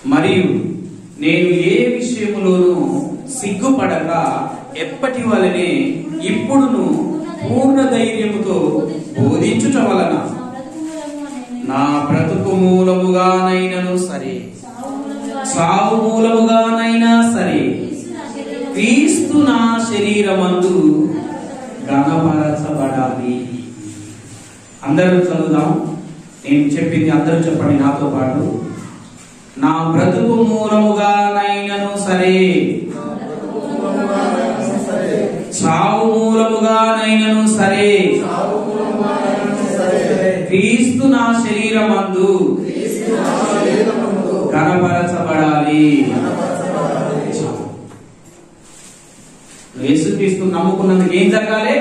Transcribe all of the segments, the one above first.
మరియు నేను ఏ విషయములోనూ సిగ్గుపడక ఎప్పటి వలనే ఇప్పుడును పూర్ణ ధైర్యముతో బోధించుట వలన నా బ్రతుకు మూలముగానైనను సరే, సావు మూలముగానైనా సరే, క్రీస్తు నా శరీరమందు ఘనపరచబడాలి. అందరూ చదువుదాం. నేను చెప్పింది అందరూ చెప్పండి నాతో పాటు. నా బ్రతుకు మూలముగానైనను సరే, సావు మూలముగానైనను సరే, క్రీస్తు నా శరీరమందు ఘనపరచబడాలి. యేసుక్రీస్తు నమ్ముకున్నందుకు ఏం జరగాలి?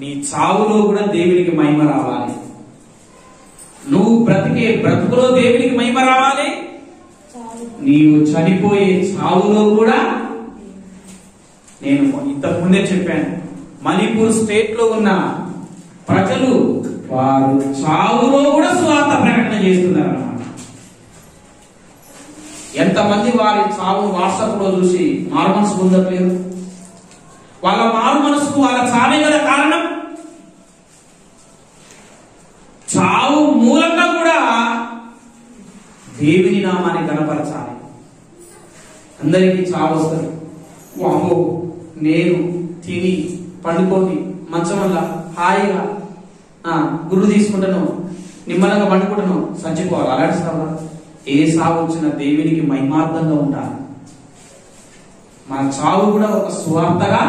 నీ చావులో కూడా దేవునికి మహిమ రావాలి. నువ్వు బ్రతికే బ్రతుకులో దేవునికి మహిమ రావాలి. నీవు చనిపోయే చావులో కూడా, నేను ఇంతకు ముందే చెప్పాను, మణిపూర్ స్టేట్ లో ఉన్న ప్రజలు వారు చావులో కూడా సువార్త ప్రకటన చేస్తున్నారు అన్నమాట. ఎంతమంది వారి చావు వాట్సాప్ లో చూసి మారు మనసు పొందట్లేదు? వాళ్ళ మారు మనసుకు వాళ్ళ చావే కదా కారణం. చావు మూలంగా కూడా దేవుని నామాన్ని కనపరచాలి. అందరికీ చావు వస్తుంది. వామో, నేను తిని పండుకొని మంచం వల్ల హాయిగా గురువు తీసుకుంటాను, నిమ్మలంగా పండుకుంటాను, చచ్చిపోవాలి. అలాంటి సాగు, ఏ సాగు వచ్చినా దేవునికి మహిమార్థంగా ఉండాలి. మన చావు కూడా ఒక సువార్తగా